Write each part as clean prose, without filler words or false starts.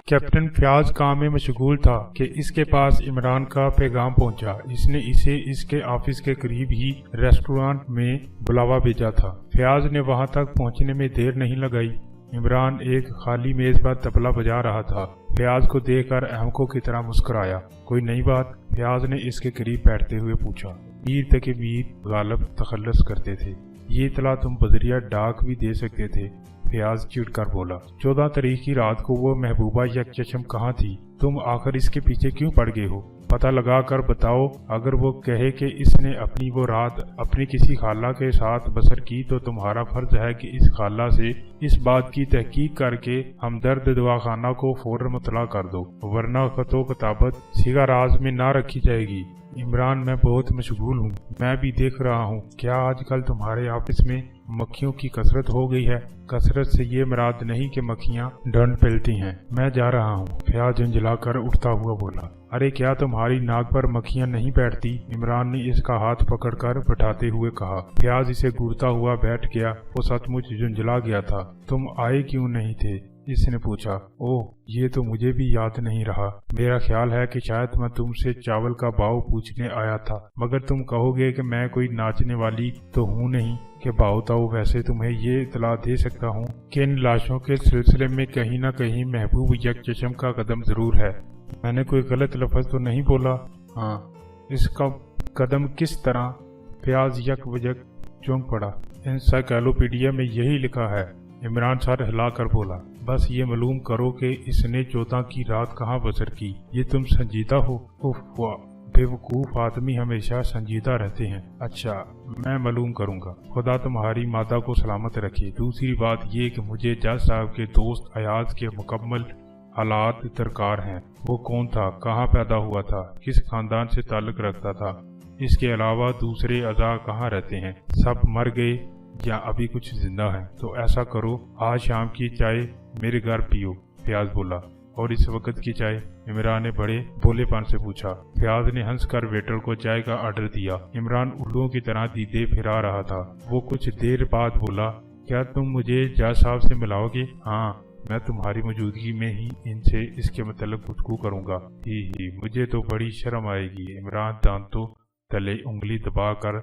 Captain Fayyaz کام میں مشغول تھا کہ اس کے پاس عمران کا پیغام پہنچا۔ اس نے اسے اس کے آفس کے قریب ہی ریسٹورانٹ میں بلاوا بھیجا تھا۔ فیاض نے وہاں تک پہنچنے میں دیر نہیں لگائی۔ عمران ایک خالی میز پر طبلہ بجا رہا تھا۔ فیاض کو دیکھ کر احمقوں کی طرح مسکرایا۔ کوئی نئی بات؟ فیاض نے اس کے قریب بیٹھتے ہوئے پوچھا۔ میر تک میر غالب تخلص کرتے تھے، یہ اطلاع تم بذریعہ ڈاک بھی دے سکتے تھے۔ فیاض چڑ کر بولا۔ 14 تاریخ کی رات کو وہ محبوبہ یک چشم کہاں تھی؟ تم آخر اس کے پیچھے کیوں پڑ گئے ہو؟ پتہ لگا کر بتاؤ۔ اگر وہ کہے کہ اس نے اپنی وہ رات اپنی کسی خالہ کے ساتھ بسر کی تو تمہارا فرض ہے کہ اس خالہ سے اس بات کی تحقیق کر کے ہمدرد دواخانہ کو فوراً مطلع کر دو، ورنہ خط و کتابت سیگا راز میں نہ رکھی جائے گی۔ عمران، میں بہت مشغول ہوں۔ میں بھی دیکھ رہا ہوں۔ کیا آج کل تمہارے آفس میں مکھیوں کی کثرت ہو گئی ہے؟ کثرت سے یہ مراد نہیں کہ مکھیاں ڈھنڈ پھیلتی ہیں۔ میں جا رہا ہوں، فیاض جھنجھلا کر اٹھتا ہوا بولا۔ ارے کیا تمہاری ناک پر مکھیاں نہیں بیٹھتی؟ عمران نے اس کا ہاتھ پکڑ کر بٹھاتے ہوئے کہا۔ فیاض اسے گھورتا ہوا بیٹھ گیا۔ وہ سچ مچ جھنجھلا گیا تھا۔ تم آئے کیوں نہیں تھے؟ اس نے پوچھا۔ اوہ، یہ تو مجھے بھی یاد نہیں رہا۔ میرا خیال ہے کہ شاید میں تم سے چاول کا بھاؤ پوچھنے آیا تھا، مگر تم کہو گے کہ میں کوئی ناچنے والی تو ہوں نہیں کہ بھاؤ تاؤ۔ ویسے تمہیں یہ اطلاع دے سکتا ہوں کہ ان لاشوں کے سلسلے میں کہیں نہ کہیں محبوب یک چشم کا قدم ضرور ہے۔ میں نے کوئی غلط لفظ تو نہیں بولا؟ ہاں۔ اس کا قدم کس طرح؟ فیاض یک وجک چونک پڑا۔ انسائکلوپیڈیا میں یہی لکھا ہے۔ عمران سر ہلا کر بولا۔ بس یہ معلوم کرو کہ اس نے 14 کی رات کہاں بسر کی۔ یہ تم سنجیدہ ہو؟ بے وقوف آدمی ہمیشہ سنجیدہ رہتے ہیں۔ اچھا، میں معلوم کروں گا۔ خدا تمہاری مادہ کو سلامت رکھے۔ دوسری بات یہ کہ مجھے جج صاحب کے دوست ایاز کے مکمل حالات درکار ہیں۔ وہ کون تھا؟ کہاں پیدا ہوا تھا؟ کس خاندان سے تعلق رکھتا تھا؟ اس کے علاوہ دوسرے اعضاء کہاں رہتے ہیں؟ سب مر گئے یا ابھی کچھ زندہ ہیں؟ تو ایسا کرو، آج شام کی چائے میرے گھر پیو۔ فیاض بولا۔ اور اس وقت کی چائے؟ عمران نے بڑے بولے پان سے پوچھا۔ فیاض نے ہنس کر ویٹر کو چائے کا آرڈر دیا۔ عمران الوؤں کی طرح دیدے پھرا رہا تھا۔ وہ کچھ دیر بعد بولا۔ کیا تم مجھے جج صاحب سے ملاؤ گے؟ ہاں، میں تمہاری موجودگی میں ہی ان سے اس کے متعلق گفتگو کروں گا۔ ہی مجھے تو بڑی شرم آئے گی۔ عمران دانتوں تلے انگلی دبا کر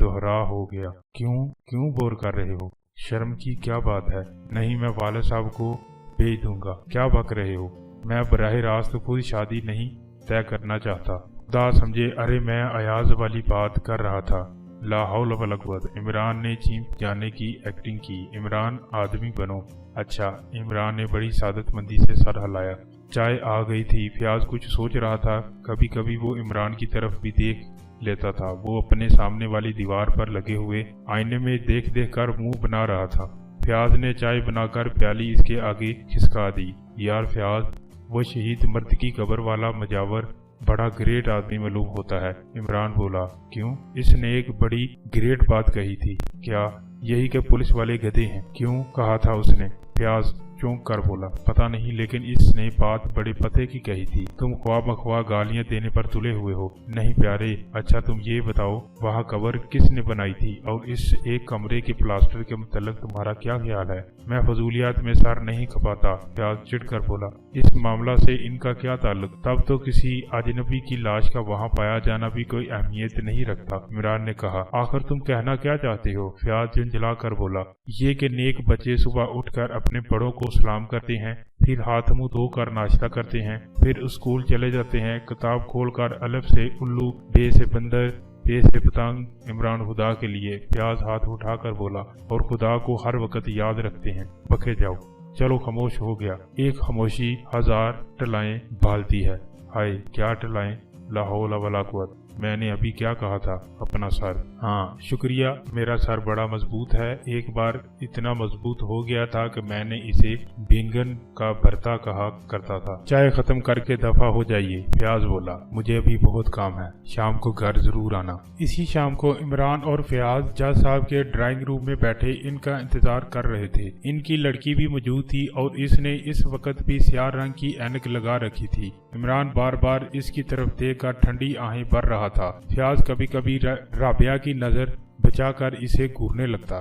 دوہرا ہو گیا۔ کیوں بور کر رہے ہو؟ شرم کی کیا بات ہے؟ نہیں، میں والد صاحب کو بھیج دوں گا۔ کیا بک رہے ہو؟ میں براہ راست کوئی شادی نہیں طے کرنا چاہتا۔ خدا سمجھے، ارے میں ایاز والی بات کر رہا تھا۔ لا حول ولا قوت۔ عمران نے چیمپ جانے کی ایکٹنگ کی۔ عمران، آدمی بنو۔ اچھا۔ عمران نے بڑی سعادت مندی سے سر ہلایا۔ چائے آ گئی تھی۔ فیاض کچھ سوچ رہا تھا۔ کبھی کبھی وہ عمران کی طرف بھی دیکھ لیتا تھا۔ وہ اپنے سامنے والی دیوار پر لگے ہوئے آئینے میں دیکھ کر منہ بنا رہا تھا۔ فیاض نے چائے بنا کر پیالی اس کے آگے کھسکا دی۔ یار فیاض، وہ شہید مرد کی قبر والا مجاور بڑا گریٹ آدمی معلوم ہوتا ہے۔ عمران بولا۔ کیوں؟ اس نے ایک بڑی گریٹ بات کہی تھی۔ کیا؟ یہی کہ پولیس والے گدھے ہیں۔ کیوں کہا تھا اس نے؟ فیاض چونک کر بولا۔ پتہ نہیں، لیکن اس نے بات بڑے پتے کی کہی تھی۔ تم خواہ مخواہ گالیاں دینے پر تلے ہوئے ہو۔ نہیں پیارے۔ اچھا تم یہ بتاؤ، وہاں قبر کس نے بنائی تھی؟ اور اس ایک کمرے کے پلاسٹر کے متعلق تمہارا کیا خیال ہے؟ میں فضولیات میں سر نہیں کھپاتا۔ فیاض چڑ کر بولا۔ اس معاملہ سے ان کا کیا تعلق؟ تب تو کسی اجنبی کی لاش کا وہاں پایا جانا بھی کوئی اہمیت نہیں رکھتا۔ عمران نے کہا۔ آخر تم کہنا کیا چاہتے ہو؟ فیاض جھنجھلا کر بولا۔ یہ کہ نیک بچے صبح اٹھ کر اپنے بڑوں کو سلام کرتے ہیں، پھر ہاتھ منہ دھو کر ناشتہ کرتے ہیں، پھر اسکول چلے جاتے ہیں، کتاب کھول کر الف سے الو، بے سے بندر، پے سے پتنگ۔ عمران، خدا کے لیے۔ فیاض ہاتھ اٹھا کر بولا۔ اور خدا کو ہر وقت یاد رکھتے ہیں۔ بکے جاؤ۔ چلو خاموش ہو گیا۔ ایک خاموشی 1000 ٹلائیں بھالتی ہے۔ ہائے کیا ٹلائیں! لا حول ولا قوت۔ میں نے ابھی کیا کہا تھا؟ اپنا سر۔ ہاں شکریہ، میرا سر بڑا مضبوط ہے۔ ایک بار اتنا مضبوط ہو گیا تھا کہ میں نے اسے بینگن کا بھرتا کہا کرتا تھا۔ چائے ختم کر کے دفع ہو جائیے۔ فیاض بولا۔ مجھے ابھی بہت کام ہے، شام کو گھر ضرور آنا۔ اسی شام کو عمران اور فیاض جج صاحب کے ڈرائنگ روم میں بیٹھے ان کا انتظار کر رہے تھے۔ ان کی لڑکی بھی موجود تھی اور اس نے اس وقت بھی سیاہ رنگ کی اینک لگا رکھی تھی۔ عمران بار بار اس کی طرف دیکھ کر ٹھنڈی آہیں بھر رہا تھا۔ فیاض کبھی کبھی رابعہ کی نظر بچا کر اسے گھورنے لگتا۔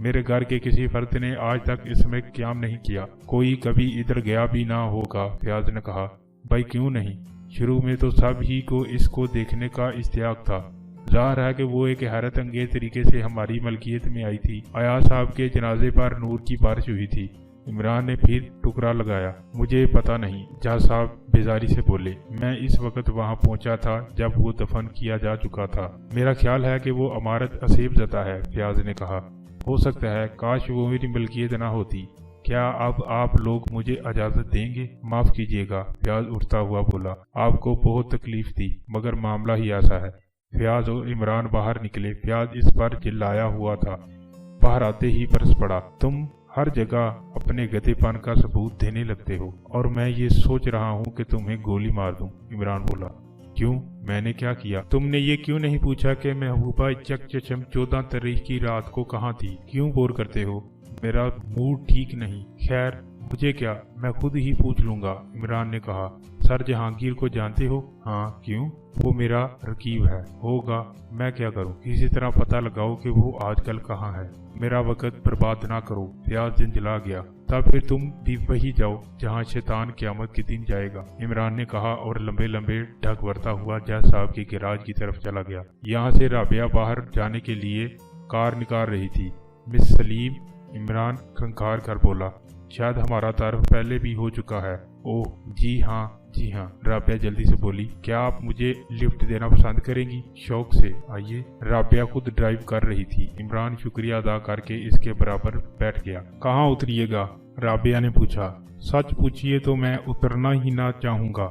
میرے گھر کے کسی فرد نے آج تک اس میں قیام نہیں کیا، کوئی کبھی ادھر گیا بھی نہ ہوگا۔ فیاض نے کہا، بھائی کیوں نہیں؟ شروع میں تو سب ہی کو اس کو دیکھنے کا اشتیاق تھا۔ ظاہر ہے کہ وہ ایک حیرت انگیز طریقے سے ہماری ملکیت میں آئی تھی۔ ایاز صاحب کے جنازے پر نور کی بارش ہوئی تھی۔ عمران نے پھر ٹکرا لگایا، مجھے پتا نہیں، جج صاحب بیزاری سے بولے، میں اس وقت وہاں پہنچا تھا جب وہ دفن کیا جا چکا تھا۔ میرا خیال ہے کہ وہ عمارت اسیب زدہ ہے۔ فیاض نے کہا، ہو سکتا ہے، کاش وہ میری ملکیت نہ ہوتی۔ کیا اب آپ لوگ مجھے اجازت دیں گے؟ معاف کیجیے گا، فیاض اٹھتا ہوا بولا، آپ کو بہت تکلیف دی، مگر معاملہ ہی ایسا ہے۔ فیاض اور عمران باہر نکلے۔ فیاض اس پر چلایا ہوا تھا۔ باہر آتے ہی برس پڑا، تم ہر جگہ اپنے گدھے پن کا ثبوت دینے لگتے ہو، اور میں یہ سوچ رہا ہوں کہ تمہیں گولی مار دوں۔ عمران بولا، کیوں؟ میں نے کیا کیا؟ تم نے یہ کیوں نہیں پوچھا کہ محبوبہ چک چشم 14 تاریخ کی رات کو کہاں تھی؟ کیوں بور کرتے ہو؟ میرا موڈ ٹھیک نہیں۔ خیر مجھے کیا، میں خود ہی پوچھ لوں گا۔ عمران نے کہا، سر جہانگیر کو جانتے ہو؟ ہاں، کیوں؟ وہ میرا رقیب ہے۔ ہوگا، میں کیا کروں؟ کسی طرح پتہ لگاؤ کہ وہ آج کل کہاں ہے۔ میرا وقت برباد نہ کرو۔ فیاض جنجلا گیا، تب پھر تم بھی وہی جاؤ جہاں شیطان قیامت کے دن جائے گا، عمران نے کہا، اور لمبے لمبے ڈھک ورتا ہوا جج صاحب کے گیراج کی طرف چلا گیا۔ یہاں سے رابعہ باہر جانے کے لیے کار نکال رہی تھی۔ مس سلیم، عمران کھنکھار کر بولا، شاید ہمارا تعارف پہلے بھی ہو چکا ہے۔ اوہ جی ہاں جی ہاں، رابعہ جلدی سے بولی، کیا آپ مجھے لفٹ دینا پسند کریں گی؟ شوق سے، آئیے۔ رابعہ خود ڈرائیو کر رہی تھی۔ عمران شکریہ ادا کر کے اس کے برابر بیٹھ گیا۔ کہاں اتریے گا؟ رابعہ نے پوچھا۔ سچ پوچھیے تو میں اترنا ہی نہ چاہوں گا۔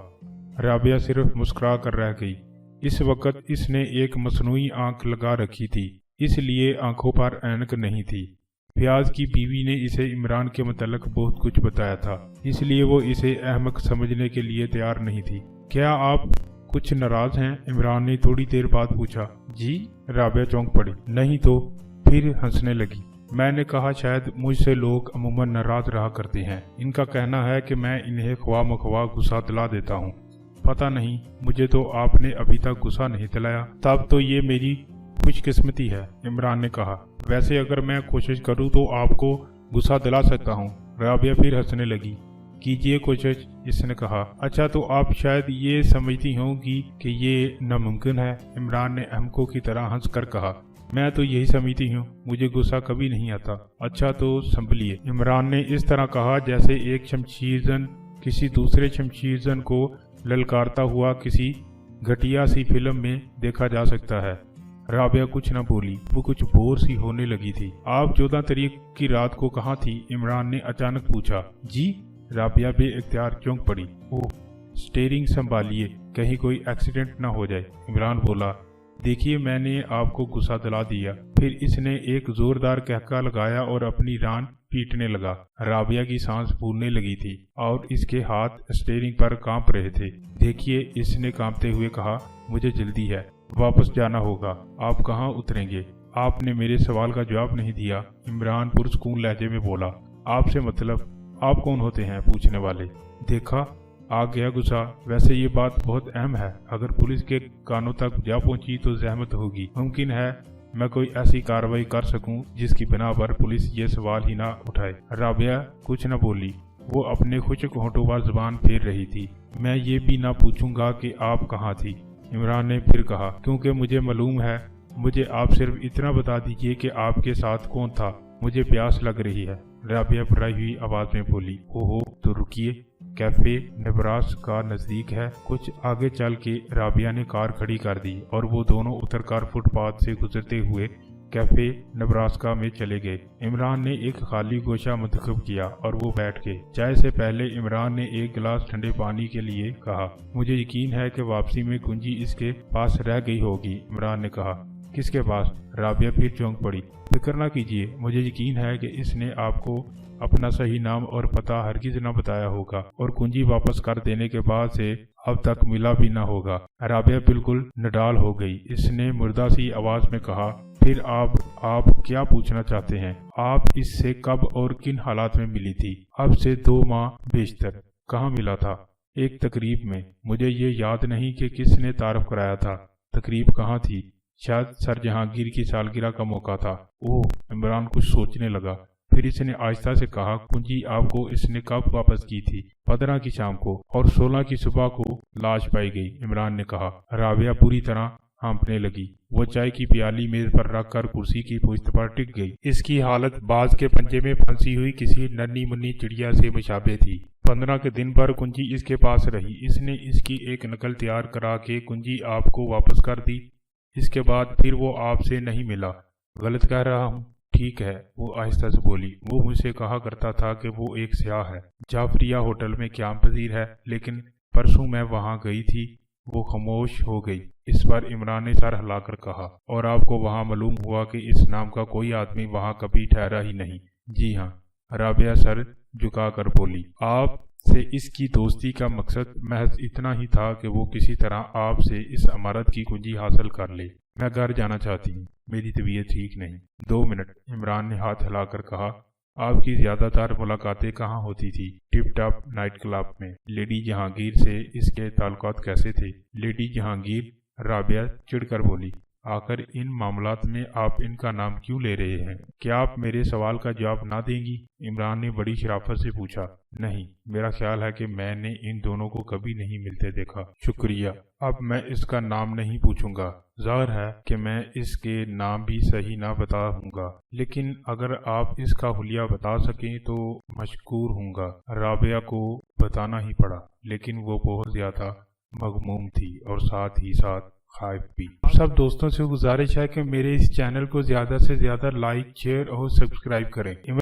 رابعہ صرف مسکرا کر رہ گئی۔ اس وقت اس نے ایک مصنوعی آنکھ لگا رکھی تھی، اس لیے آنکھوں پر اینک نہیں تھی۔ فیاض کی بیوی نے اسے عمران کے متعلق بہت کچھ بتایا تھا، اس لیے وہ اسے احمق سمجھنے کے لیے تیار نہیں تھی۔ کیا آپ کچھ ناراض ہیں؟ عمران نے تھوڑی دیر بعد پوچھا۔ جی؟ رابعہ چونک پڑی۔ نہیں تو؟ پھر ہنسنے لگی۔ میں نے کہا شاید مجھ سے لوگ عموماً ناراض رہا کرتے ہیں، ان کا کہنا ہے کہ میں انہیں خواہ مخواہ غصہ دلا دیتا ہوں۔ پتہ نہیں، مجھے تو آپ نے ابھی تک غصہ نہیں دلایا۔ تب تو یہ میری خوش قسمتی ہے، عمران نے کہا۔ ویسے اگر میں کوشش کروں تو آپ کو غصہ دلا سکتا ہوں۔ رابعہ پھر ہنسنے لگی۔ کیجئے کوشش، اس نے کہا۔ اچھا تو آپ شاید یہ سمجھتی ہوں گی کہ یہ ناممکن ہے، عمران نے احمقوں کی طرح ہنس کر کہا۔ میں تو یہی سمجھتی ہوں، مجھے غصہ کبھی نہیں آتا۔ اچھا تو سنبھلیے، عمران نے اس طرح کہا جیسے ایک شمشیر زن کسی دوسرے شمشیر زن کو للکارتا ہوا کسی گھٹیا سی فلم میں دیکھا جا سکتا ہے۔ رابعہ کچھ نہ بولی، وہ کچھ بور سی ہونے لگی تھی۔ آپ 14 تاریخ کی رات کو کہاں تھی؟ عمران نے اچانک پوچھا۔ جی؟ رابعہ بے اختیار چونک پڑی۔ اوہ، سٹیئرنگ سنبھالیے، کہیں کوئی ایکسیڈنٹ نہ ہو جائے، عمران بولا۔ دیکھیے میں نے آپ کو غصہ دلا دیا۔ پھر اس نے ایک زوردار کہکا لگایا اور اپنی ران پیٹنے لگا۔ رابعہ کی سانس پھولنے لگی تھی اور اس کے ہاتھ سٹیئرنگ پر کانپ رہے تھے۔ دیکھیے، اس نے کانپتے ہوئے کہا، مجھے جلدی ہے، واپس جانا ہوگا۔ آپ کہاں اتریں گے؟ آپ نے میرے سوال کا جواب نہیں دیا، عمران پرسکون لہجے میں بولا۔ آپ سے مطلب؟ آپ کون ہوتے ہیں پوچھنے والے؟ دیکھا، آ گیا غصہ۔ ویسے یہ بات بہت اہم ہے، اگر پولیس کے کانوں تک جا پہنچی تو زحمت ہوگی۔ ممکن ہے میں کوئی ایسی کارروائی کر سکوں جس کی بنا پر پولیس یہ سوال ہی نہ اٹھائے۔ رابعہ کچھ نہ بولی، وہ اپنے خشک ہونٹوں پر زبان پھیر رہی تھی۔ میں یہ بھی نہ پوچھوں گا کہ آپ کہاں تھی، عمران نے پھر کہا، کیونکہ مجھے معلوم ہے۔ مجھے آپ صرف اتنا بتا دیجئے کہ آپ کے ساتھ کون تھا، مجھے پیاس لگ رہی ہے۔ رابعہ پھرائی ہوئی آواز میں بولی۔ ہو تو رکیے، کیفے نیبراسکا نزدیک ہے۔ کچھ آگے چل کے رابعہ نے کار کھڑی کر دی اور وہ دونوں اتر کر فٹ پاتھ سے گزرتے ہوئے کیفے نیبراسکا میں چلے گئے۔ عمران نے ایک خالی گوشہ منتخب کیا اور وہ بیٹھ گئے۔ چائے سے پہلے عمران نے ایک گلاس ٹھنڈے پانی کے لیے کہا۔ مجھے یقین ہے کہ واپسی میں کنجی اس کے پاس رہ گئی ہوگی، عمران نے کہا۔ کس کے پاس؟ رابعہ پھر چونک پڑی۔ فکر نہ کیجیے، مجھے یقین ہے کہ اس نے آپ کو اپنا صحیح نام اور پتہ ہرگز نہ بتایا ہوگا اور کنجی واپس کر دینے کے بعد سے اب تک ملا بھی نہ ہوگا۔ رابعہ بالکل نڈال ہو گئی۔ اس نے مردہ سی آواز میں کہا، پھر آپ کیا پوچھنا چاہتے ہیں؟ آپ اس سے کب اور کن حالات میں ملی تھی؟ اب سے 2 ماہ بیشتر۔ کہاں ملا تھا؟ ایک تقریب میں۔ مجھے یہ یاد نہیں کہ کس نے تعارف کرایا تھا۔ تقریب کہاں تھی؟ شاید سر جہانگیر کی سالگرہ کا موقع تھا۔ اوہ، عمران کچھ سوچنے لگا، پھر اس نے آہستہ سے کہا، کنجی آپ کو اس نے کب واپس کی تھی؟ 15 کی شام کو، اور 16 کی صبح کو لاش پائی گئی، عمران نے کہا۔ رابعہ پوری طرح ہانپنے لگی۔ وہ چائے کی پیالی میز پر رکھ کر کرسی کی پشت پر ٹک گئی۔ اس کی حالت باز کے پنجے میں پھنسی ہوئی کسی ننھی منی چڑیا سے مشابہ تھی۔ 15 کے دن پر کنجی اس کے پاس رہی۔ اس نے اس کی ایک نقل تیار کرا کے کنجی آپ کو واپس کر دی۔ اس کے بعد پھر وہ آپ سے نہیں ملا۔ غلط کہہ رہا ہوں؟ ٹھیک ہے، وہ آہستہ سے بولی۔ وہ مجھ سے کہا کرتا تھا کہ وہ ایک سیاح ہے، جعفریہ ہوٹل میں قیام پذیر ہے، لیکن پرسوں میں وہاں گئی تھی۔ وہ خاموش ہو گئی۔ اس پر عمران نے سر ہلا کر کہا، اور آپ کو وہاں معلوم ہوا کہ اس نام کا کوئی آدمی وہاں کبھی ٹھہرا ہی نہیں؟ جی ہاں، رابعہ سر جھکا کر بولی۔ آپ سے اس کی دوستی کا مقصد محض اتنا ہی تھا کہ وہ کسی طرح آپ سے اس عمارت کی کنجی حاصل کر لے۔ میں گھر جانا چاہتی ہوں، میری طبیعت ٹھیک نہیں۔ 2 منٹ، عمران نے ہاتھ ہلا کر کہا۔ آپ کی زیادہ تر ملاقاتیں کہاں ہوتی تھی؟ ٹپ ٹاپ نائٹ کلب میں۔ لیڈی جہانگیر سے اس کے تعلقات کیسے تھے؟ لیڈی جہانگیر، رابعہ چڑھ کر بولی۔ آخر ان معاملات میں آپ ان کا نام کیوں لے رہے ہیں؟ کیا آپ میرے سوال کا جواب نہ دیں گی؟ عمران نے بڑی شرافت سے پوچھا۔ نہیں، میرا خیال ہے کہ میں نے ان دونوں کو کبھی نہیں ملتے دیکھا۔ شکریہ، اب میں اس کا نام نہیں پوچھوں گا۔ ظاہر ہے کہ میں اس کے نام بھی صحیح نہ بتاؤں گا، لیکن اگر آپ اس کا حلیہ بتا سکیں تو مشکور ہوں گا۔ رابعہ کو بتانا ہی پڑا، لیکن وہ بہت زیادہ مغموم تھی اور ساتھ ہی ساتھ خائف بھی۔ آپ سب دوستوں سے گزارش ہے کہ میرے اس چینل کو زیادہ سے زیادہ لائک، شیئر اور سبسکرائب کریں۔